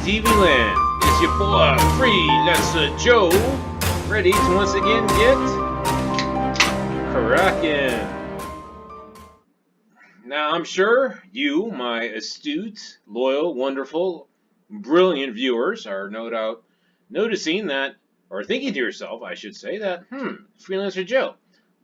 TV land. It's your boy, Freelancer Joe, ready to once again get crackin'. Now, I'm sure you, my astute, loyal, wonderful, brilliant viewers, are no doubt noticing that, or thinking to yourself, I should say, that, Freelancer Joe,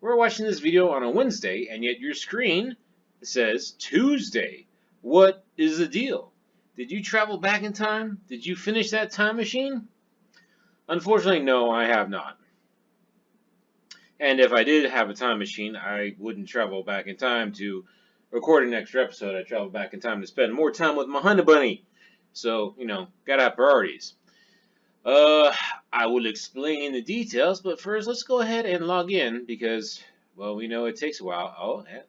we're watching this video on a Wednesday, and yet your screen says Tuesday. What is the deal? Did you travel back in time? Did you finish that time machine? Unfortunately, no, I have not. And if I did have a time machine, I wouldn't travel back in time to record an extra episode. I'd travel back in time to spend more time with my honey bunny. So, gotta have priorities. I will explain the details, but first let's go ahead and log in because, well, we know it takes a while. Oh, yeah.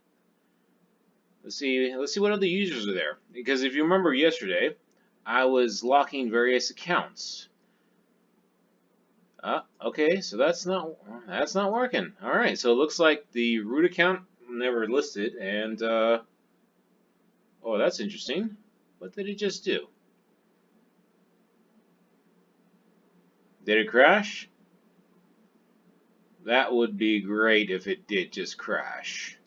Let's see what other users are there. Because if you remember yesterday, I was locking various accounts. Okay, so that's not working. All right, so it looks like the root account never listed, and oh, that's interesting. What did it just do? Did it crash? That would be great if it did just crash.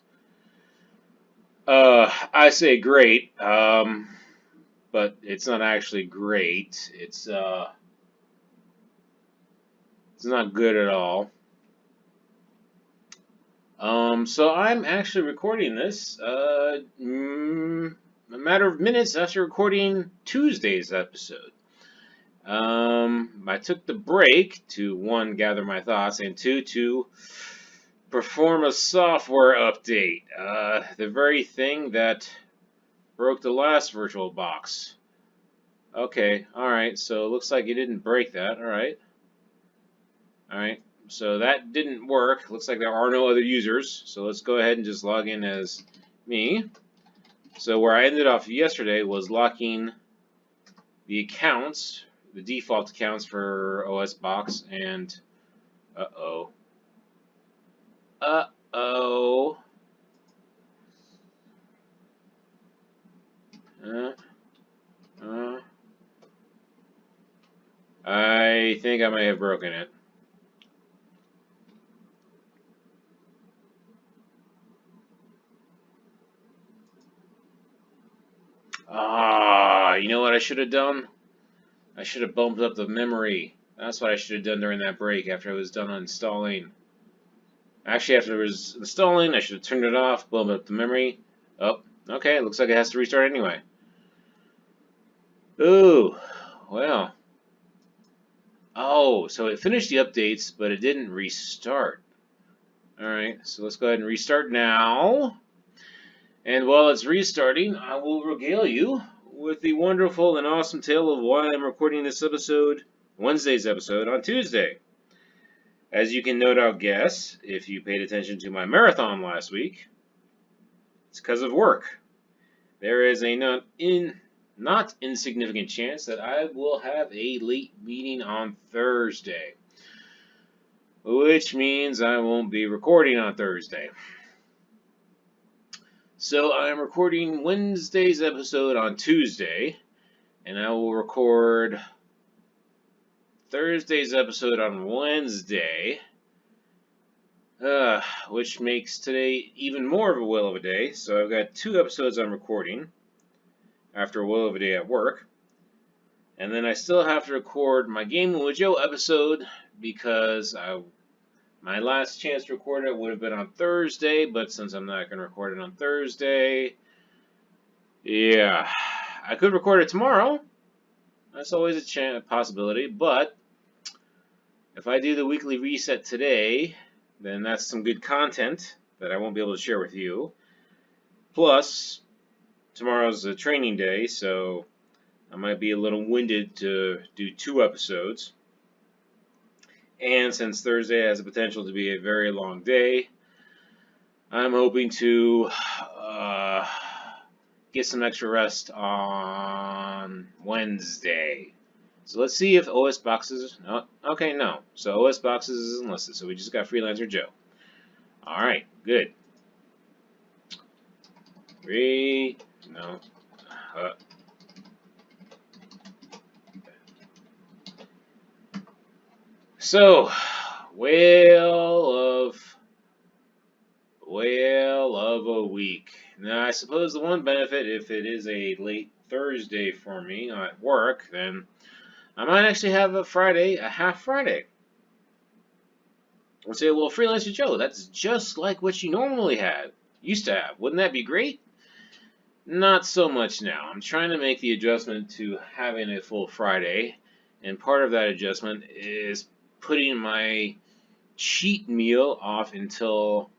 I say great, but it's not actually great. It's not good at all. So I'm actually recording this a matter of minutes after recording Tuesday's episode. I took the break to, one, gather my thoughts, and two, to perform a software update. The very thing that broke the last VirtualBox. Okay, alright, so it looks like it didn't break that, alright. Alright, so that didn't work. Looks like there are no other users, so let's go ahead and just log in as me. So where I ended off yesterday was locking the accounts, the default accounts for OS Box, and uh-oh. I think I may have broken it. You know what I should have done? I should have bumped up the memory. That's what I should have done during that break after I was done installing. Actually, after it was installing, I should have turned it off, bumped up the memory. Oh, okay, looks like it has to restart anyway. Ooh, well. Oh, so it finished the updates, but it didn't restart. Alright, so let's go ahead and restart now. And while it's restarting, I will regale you with the wonderful and awesome tale of why I'm recording this episode, Wednesday's episode, on Tuesday. As you can no doubt guess, if you paid attention to my marathon last week, it's because of work. There is a not insignificant chance that I will have a late meeting on Thursday, which means I won't be recording on Thursday. So I'm recording Wednesday's episode on Tuesday, and I will record Thursday's episode on Wednesday, which makes today even more of a whale of a day. So I've got 2 episodes I'm recording after a whale of a day at work. And then I still have to record my Gaming with Joe episode because my last chance to record it would have been on Thursday, but since I'm not going to record it on Thursday, yeah, I could record it tomorrow. That's always a possibility, but if I do the weekly reset today, then that's some good content that I won't be able to share with you. Plus, tomorrow's a training day, so I might be a little winded to do 2 episodes. And since Thursday has the potential to be a very long day, I'm hoping to get some extra rest on Wednesday. So let's see if OS Boxes... Oh, okay, no. So OS Boxes isn't listed, so we just got Freelancer Joe. Alright, good. No. So, whale of a week. Now, I suppose the one benefit, if it is a late Thursday for me at work, then I might actually have a half Friday. I'll say, well, Freelancer Joe, that's just like what you normally used to have. Wouldn't that be great? Not so much now. I'm trying to make the adjustment to having a full Friday, and part of that adjustment is putting my cheat meal off until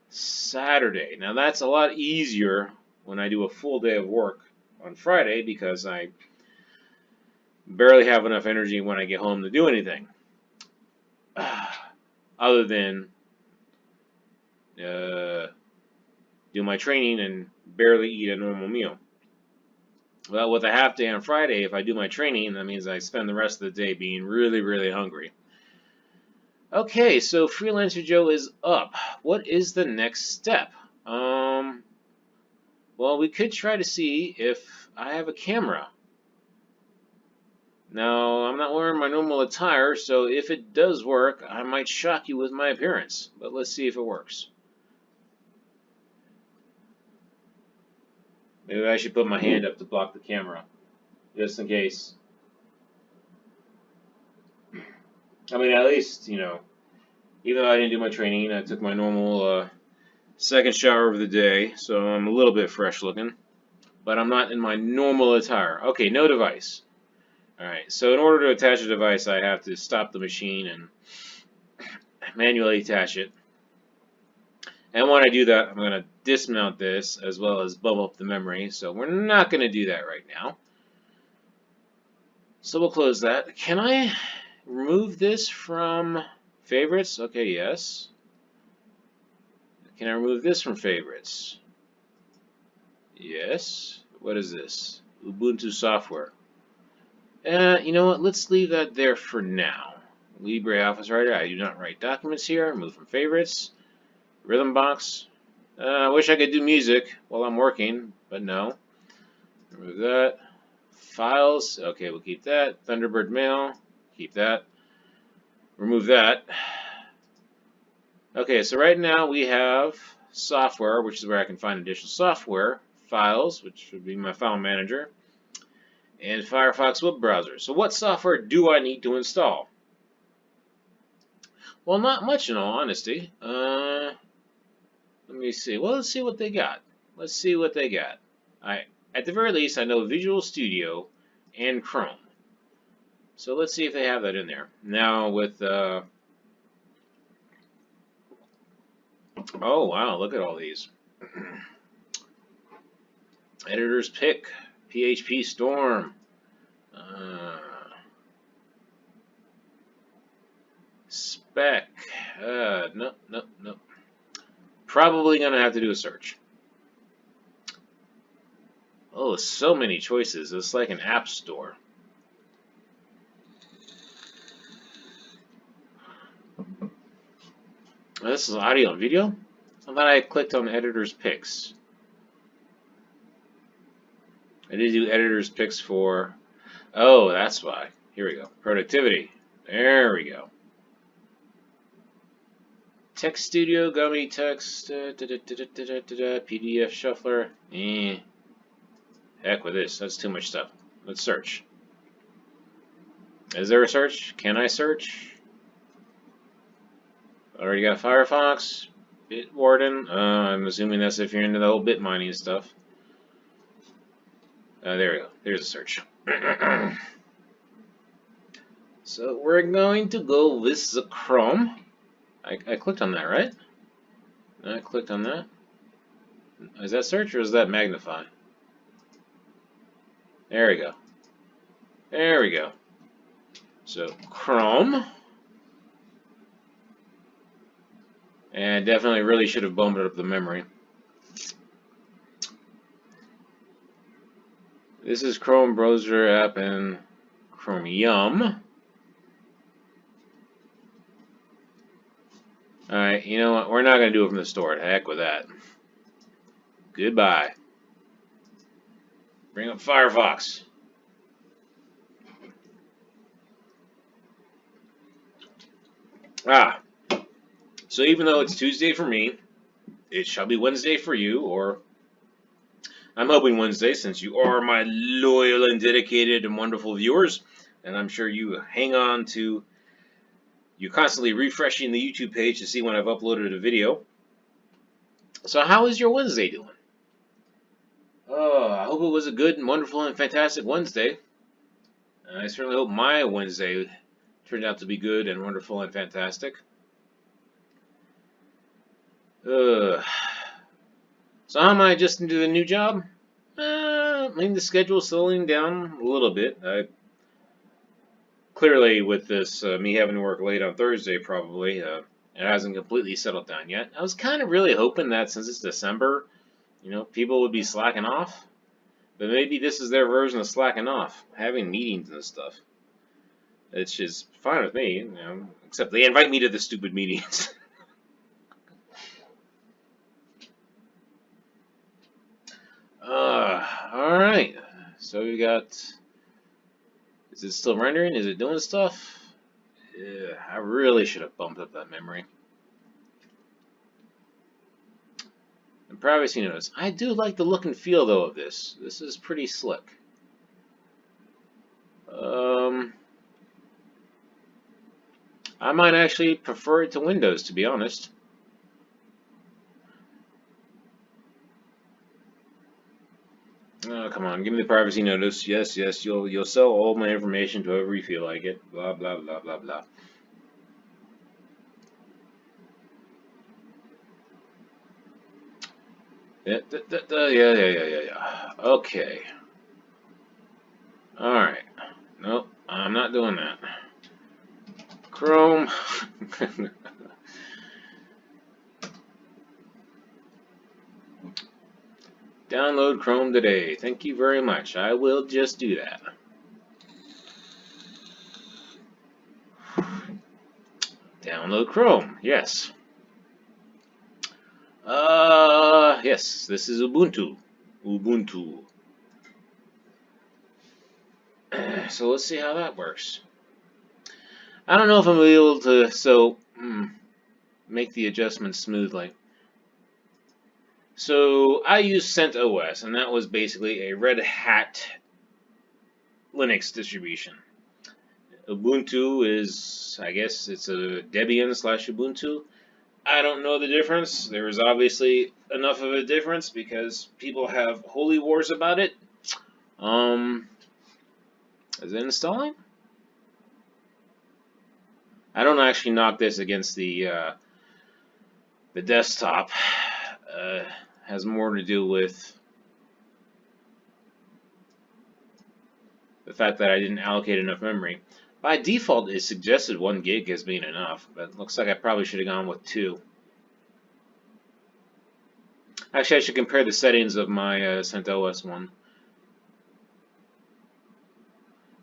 Saturday. Now that's a lot easier when I do a full day of work on Friday because I barely have enough energy when I get home to do anything. Other than do my training and barely eat a normal meal. Well, with a half day on Friday, if I do my training, that means I spend the rest of the day being really, really hungry. Okay, so Freelancer Joe is up. What is the next step? Well, we could try to see if I have a camera. Now, I'm not wearing my normal attire, so if it does work, I might shock you with my appearance. But let's see if it works. Maybe I should put my hand up to block the camera, just in case. I mean, at least, even though I didn't do my training, I took my normal second shower of the day, so I'm a little bit fresh looking. But I'm not in my normal attire. Okay, no device. Alright, so in order to attach a device, I have to stop the machine and manually attach it. And when I do that, I'm going to dismount this as well as bump up the memory. So we're not going to do that right now. So we'll close that. Can I remove this from favorites? Okay, yes. Can I remove this from favorites? Yes. What is this? Ubuntu software. You know what? Let's leave that there for now. LibreOffice Writer. I do not write documents here. Remove from favorites. Rhythm box. I wish I could do music while I'm working, but no. Remove that. Files. Okay, we'll keep that. Thunderbird Mail. Keep that. Remove that. Okay, so right now we have software, which is where I can find additional software. Files, which would be my file manager. And Firefox web browser. So what software do I need to install? Well, not much in all honesty. Let me see. Well, let's see what they got. Let's see what they got. At the very least, I know Visual Studio and Chrome. So let's see if they have that in there. Now with oh wow, look at all these. Editor's Pick, PHP Storm, Spec. Nope. Probably gonna have to do a search. Oh, so many choices. It's like an app store. Oh, this is audio and video? I thought I clicked on Editor's Picks. I did do Editor's Picks for... Oh, that's why. Here we go. Productivity. There we go. Text Studio, Gummy Text, PDF Shuffler. Heck with this. That's too much stuff. Let's search. Is there a search? Can I search? Already got Firefox. Bitwarden. I'm assuming that's if you're into the whole bit mining stuff. There we go. There's a search. So we're going to go with the Chrome. I clicked on that, right? I clicked on that. Is that search or is that magnify? There we go. There we go. So Chrome. And definitely really should have bumped up the memory. This is Chrome browser app and Chromium. Alright, you know what? We're not going to do it from the store. Heck with that. Goodbye. Bring up Firefox. Ah, so even though it's Tuesday for me, it shall be Wednesday for you, or I'm hoping Wednesday, since you are my loyal and dedicated and wonderful viewers, and I'm sure you hang on to you constantly refreshing the YouTube page to see when I've uploaded a video. So how is your Wednesday doing? Oh, I hope it was a good and wonderful and fantastic Wednesday. I certainly hope my Wednesday turned out to be good and wonderful and fantastic. Uh, so how am I adjusting to the new job? I mean, the schedule's slowing down a little bit. Clearly, with this me having to work late on Thursday, probably it hasn't completely settled down yet. I was kind of really hoping that since it's December, people would be slacking off. But maybe this is their version of slacking off, having meetings and stuff. It's just fine with me, except they invite me to the stupid meetings. All right. So we got. Is it still rendering? Is it doing stuff? Yeah, I really should have bumped up that memory. And privacy notice. I do like the look and feel though of this. This is pretty slick. I might actually prefer it to Windows, to be honest. Oh, come on, give me the privacy notice. Yes, yes, you'll sell all my information to whoever you feel like it. Blah blah blah blah blah. Yeah, yeah. Okay. All right. Nope, I'm not doing that. Chrome. Download Chrome today. Thank you very much. I will just do that. Download Chrome. Yes. Yes. This is Ubuntu. Ubuntu. So let's see how that works. I don't know if I'm gonna be able to make the adjustments smoothly. So I use CentOS, and that was basically a Red Hat Linux distribution. Ubuntu is, I guess, it's a Debian / Ubuntu. I don't know the difference. There is obviously enough of a difference because people have holy wars about it. Is it installing? I don't actually knock this against the desktop. Has more to do with the fact that I didn't allocate enough memory. By default, it suggested 1 gig as being enough, but it looks like I probably should have gone with 2. Actually, I should compare the settings of my CentOS one.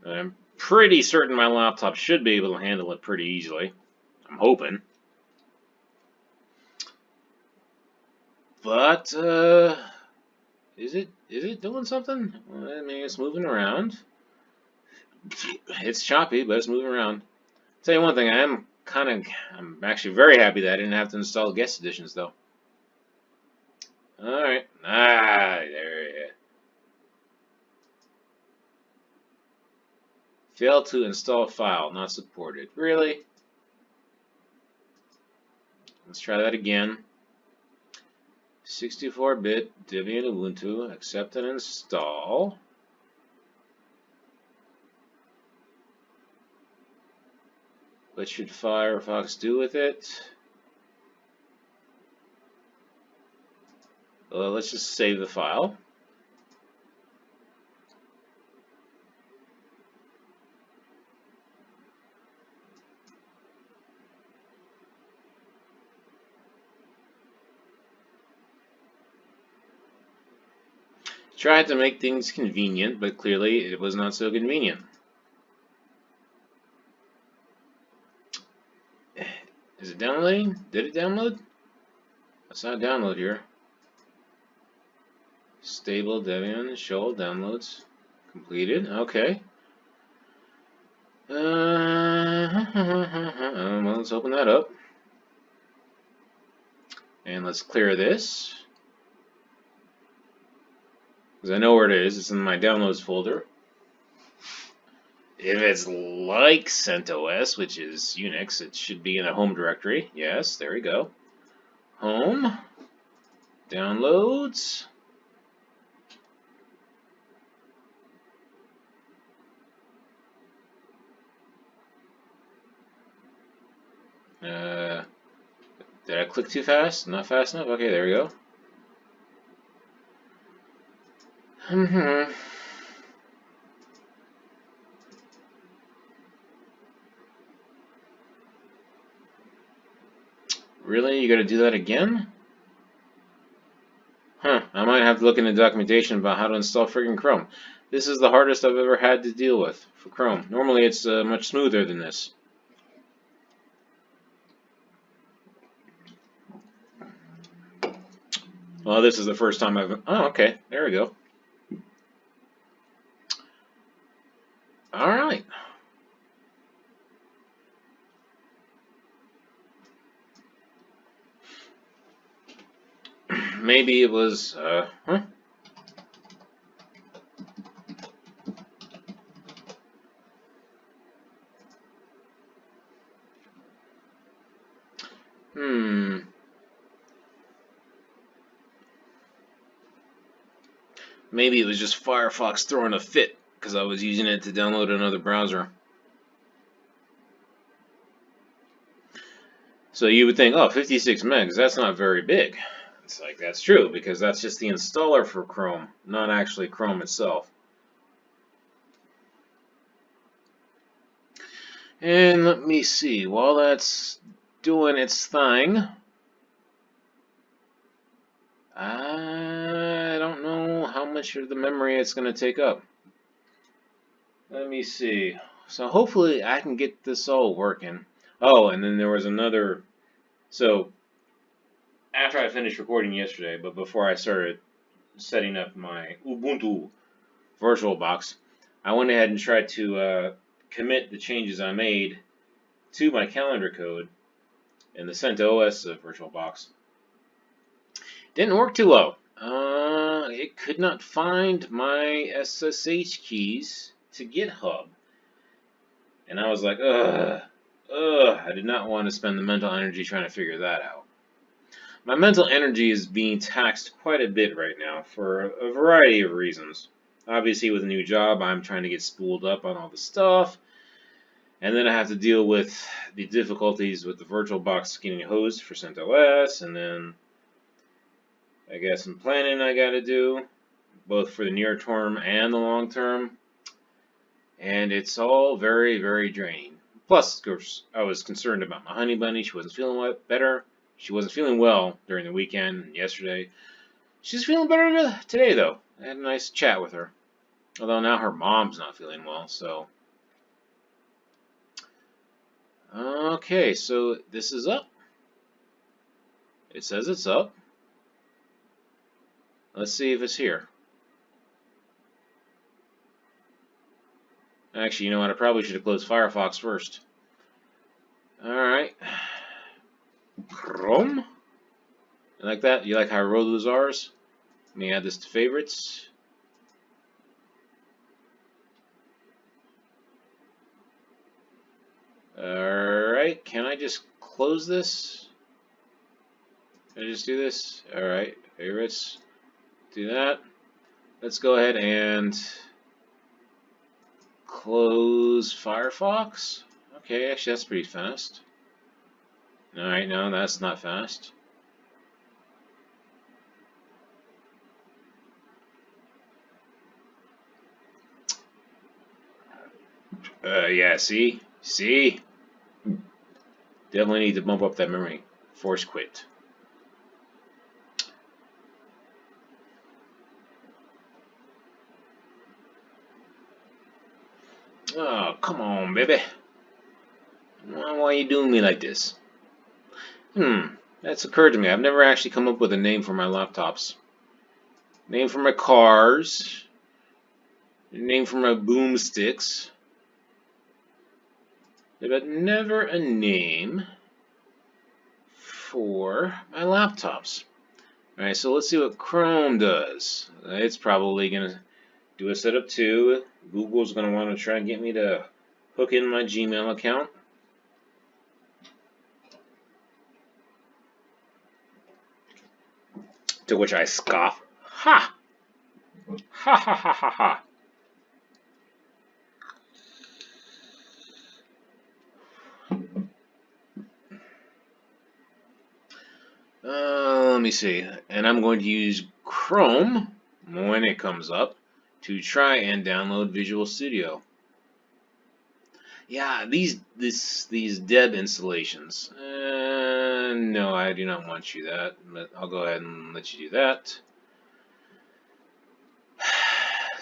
I'm pretty certain my laptop should be able to handle it pretty easily. I'm hoping. But, is it doing something? Well, I mean, it's moving around. It's choppy, but it's moving around. Tell you one thing, I'm actually very happy that I didn't have to install guest editions, though. Alright. There you go. Failed to install file, not supported. Really? Let's try that again. 64-bit Debian Ubuntu, accept and install. What should Firefox do with it? Well, let's just save the file. Tried to make things convenient, but clearly it was not so convenient. Is it downloading? Did it download? That's not download here. Stable Debian, show downloads completed. Okay. Well, let's open that up. And let's clear this. Because I know where it is. It's in my downloads folder. If it's like CentOS, which is Unix, it should be in a home directory. Yes, there we go. Home. Downloads. Did I click too fast? Not fast enough? Okay, there we go. Really? You gotta do that again? Huh, I might have to look into documentation about how to install friggin' Chrome. This is the hardest I've ever had to deal with for Chrome. Normally it's much smoother than this. Well, this is the first time I've... Oh, okay. There we go. Alright. Maybe it was... huh? Maybe it was just Firefox throwing a fit because I was using it to download another browser. So you would think, oh, 56 megs, that's not very big. It's like, that's true, because that's just the installer for Chrome, not actually Chrome itself. And let me see, while that's doing its thing, I don't know how much of the memory it's going to take up. Let me see. So hopefully I can get this all working. Oh, and then there was another... So, after I finished recording yesterday, but before I started setting up my Ubuntu VirtualBox, I went ahead and tried to commit the changes I made to my calendar code in the CentOS VirtualBox. Didn't work too well. It could not find my SSH keys to GitHub. And I was like, I did not want to spend the mental energy trying to figure that out. My mental energy is being taxed quite a bit right now for a variety of reasons. Obviously, with a new job, I'm trying to get spooled up on all the stuff. And then I have to deal with the difficulties with the VirtualBox getting hosted for CentOS. And then I got some planning I got to do, both for the near term and the long term. And it's all very, very draining. Plus, of course, I was concerned about my honey bunny. She wasn't feeling better. She wasn't feeling well during the weekend and yesterday. She's feeling better today, though. I had a nice chat with her. Although now her mom's not feeling well, so... Okay, so this is up. It says it's up. Let's see if it's here. Actually, you know what? I probably should have closed Firefox first. Alright. Chrome. You like that? You like how I wrote those R's? Let me add this to favorites. Alright, can I just close this? Can I just do this? Alright, favorites. Do that. Let's go ahead and close Firefox. Okay, actually that's pretty fast. Alright, no, that's not fast. Yeah, see? See? Definitely need to bump up that memory. Force quit. Oh, come on, baby. Why are you doing me like this? That's occurred to me. I've never actually come up with a name for my laptops. Name for my cars. Name for my boomsticks. but never a name for my laptops. Alright, so let's see what Chrome does. It's probably going to do a setup too. Google's going to want to try and get me to hook in my Gmail account. To which I scoff. Ha! Ha ha ha ha ha. Let me see. And I'm going to use Chrome when it comes up to try and download Visual Studio. Yeah, these Deb installations. No, I do not want you that, but I'll go ahead and let you do that.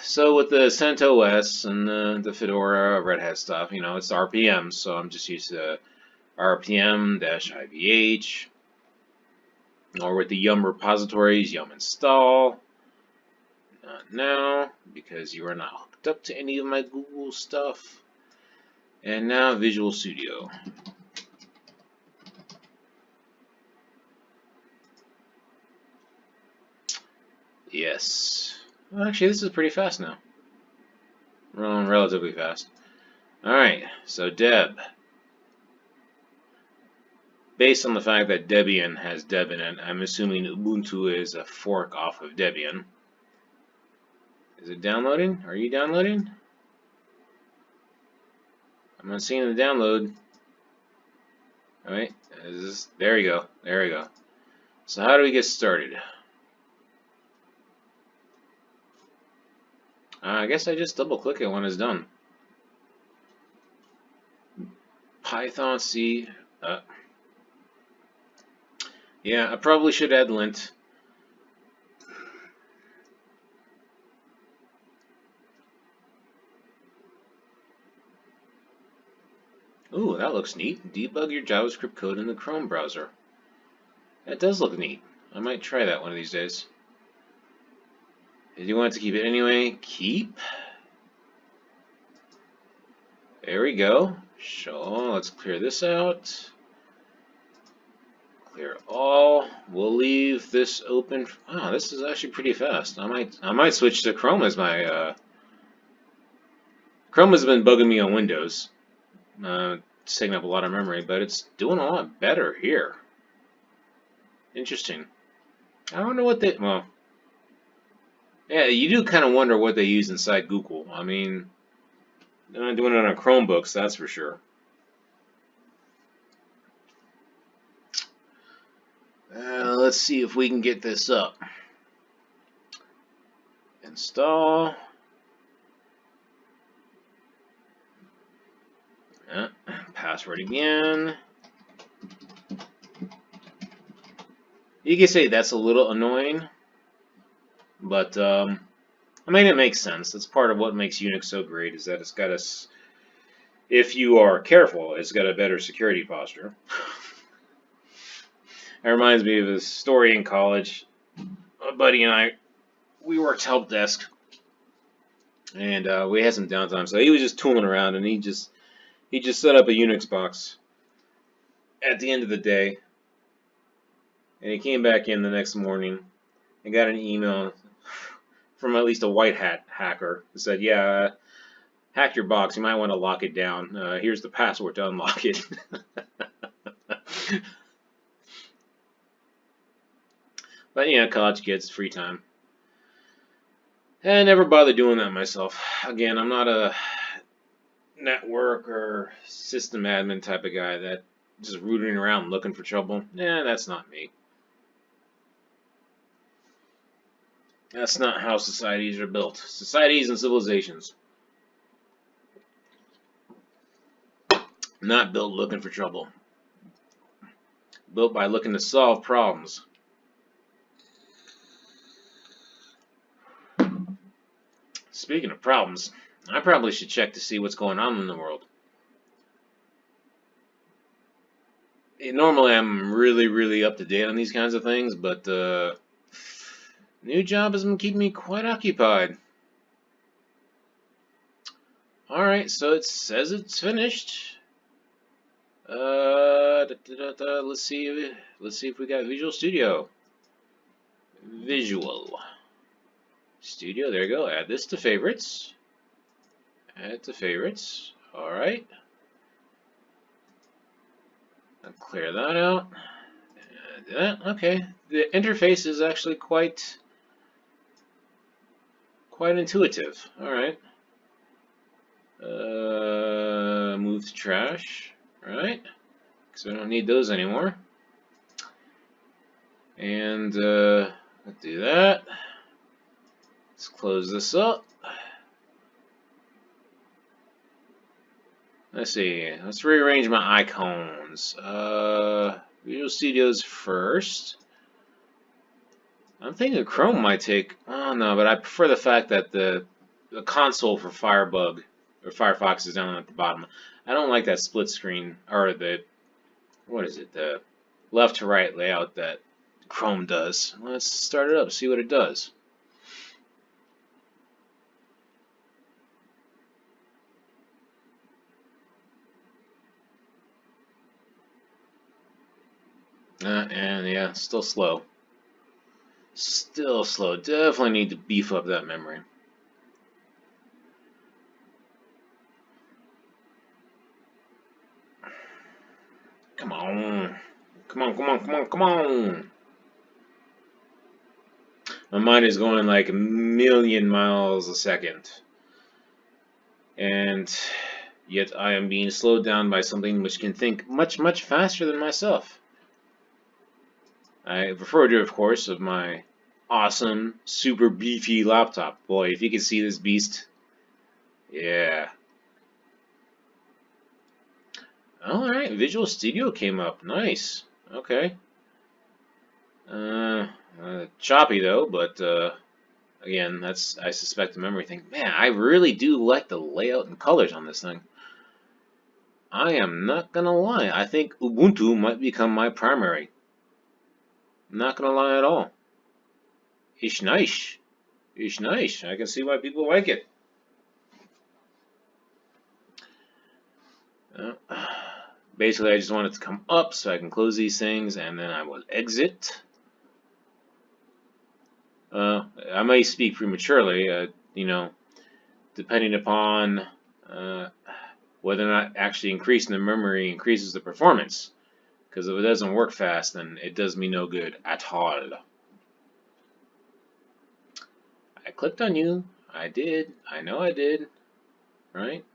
So with the CentOS and the Fedora Red Hat stuff, you know, it's RPM, so I'm just used to RPM-IVH. Or with the Yum repositories, Yum install. Not now, because you are not hooked up to any of my Google stuff. And now Visual Studio. Yes. Well, actually, this is pretty fast now. Rolling relatively fast. Alright, so Deb. Based on the fact that Debian has Deb in it, I'm assuming Ubuntu is a fork off of Debian. Is it downloading? Are you downloading? I'm not seeing the download. Alright, there we go. There we go. So how do we get started? I guess I just double click it when it's done. Python C. Yeah, I probably should add lint. Ooh, that looks neat. Debug your JavaScript code in the Chrome browser. That does look neat. I might try that one of these days. If you want to keep it anyway, keep. There we go. So let's clear this out. Clear all. We'll leave this open. Oh, this is actually pretty fast. I might switch to Chrome as my. Chrome has been bugging me on Windows. It's taking up a lot of memory, but it's doing a lot better here. Interesting. I wonder what they. Well, yeah, you do kind of wonder what they use inside Google. I mean, they're not doing it on Chromebooks, that's for sure. Let's see if we can get this up. Install. Password again. You can say that's a little annoying, but I mean it makes sense. That's part of what makes Unix so great, is that it's got a, if you are careful, it's got a better security posture. It reminds me of a story in college. A buddy and I, we worked help desk, and we had some downtime, so he was just tooling around, and he just set up a Unix box at the end of the day, and he came back in the next morning and got an email from at least a white hat hacker that said, yeah, hacked your box, you might want to lock it down. Here's the password to unlock it. But yeah, college kids, free time. I never bothered doing that myself. Again, I'm not a network or system admin type of guy that just rooting around looking for trouble. Yeah, that's not me. That's not how societies are built. Societies and civilizations. Not built looking for trouble. Built by looking to solve problems. Speaking of problems, I probably should check to see what's going on in the world. Normally I'm really up to date on these kinds of things, but new job has been keeping me quite occupied. Alright, so it says it's finished. Let's see. Let's see if we got Visual Studio. Visual Studio. There you go. Add this to favorites. Add to favorites. All right. I'll clear that out. Okay. The interface is actually quite intuitive. All right. Move to trash. All right. Because I don't need those anymore. And let's do that. Let's close this up. Let's see. Let's rearrange my icons. Visual Studios first. I'm thinking Chrome might take. Oh no, but I prefer the fact that the console for Firefox is down at the bottom. I don't like that split screen or the the left to right layout that Chrome does. Let's start it up, see what it does. And yeah, still slow. Still slow. Definitely need to beef up that memory. Come on. Come on, come on, come on, come on. My mind is going like a million miles a second. And yet I am being slowed down by something which can think much, much faster than myself. I refer to, of course, of my awesome, super beefy laptop. Boy, if you could see this beast. Yeah. Alright, Visual Studio came up. Nice. Okay. Choppy though, but again, that's, I suspect, the memory thing. Man, I really do like the layout and colors on this thing. I am not gonna lie. I think Ubuntu might become my primary. I'm not gonna lie at all. It's nice. It's nice. I can see why people like it. Basically, I just want it to come up so I can close these things, and then I will exit. I may speak prematurely, you know, depending upon whether or not actually increasing the memory increases the performance. Because if it doesn't work fast, then it does me no good at all. I clicked on you. I did. I know I did. Right?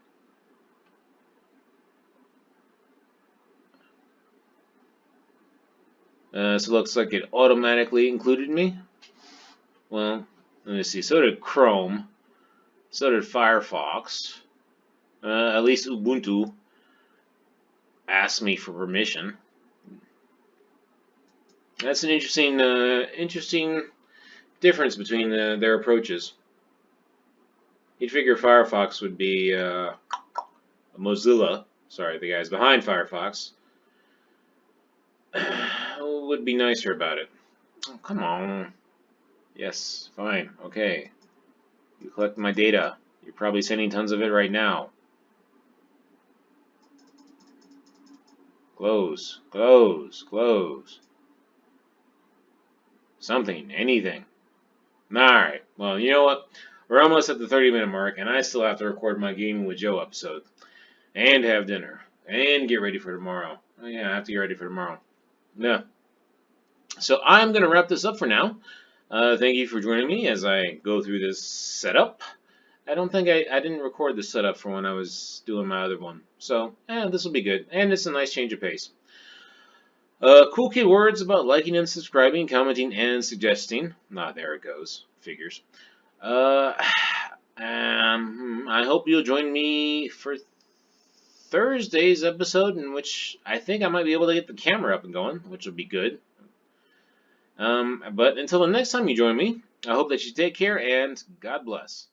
So it looks like it automatically included me. Well, let me see. So did Chrome. So did Firefox. At least Ubuntu asked me for permission. That's an interesting difference between their approaches. You'd figure Firefox would be Mozilla. Sorry, the guys behind Firefox would be nicer about it. Oh, come on. Yes, fine, okay. You collect my data. You're probably sending tons of it right now. Close, close, close. Something, anything. Alright, well, you know what? We're almost at the 30-minute mark, and I still have to record my Gaming with Joe episode. And have dinner. And get ready for tomorrow. Oh yeah, I have to get ready for tomorrow. Yeah. So I'm going to wrap this up for now. Thank you for joining me as I go through this setup. I don't think I didn't record the setup for when I was doing my other one. So, this will be good. And it's a nice change of pace. Cool kid words about liking and subscribing, commenting, and suggesting. There it goes. Figures. I hope you'll join me for Thursday's episode, in which I think I might be able to get the camera up and going, which will be good. But until the next time you join me, I hope that you take care and God bless.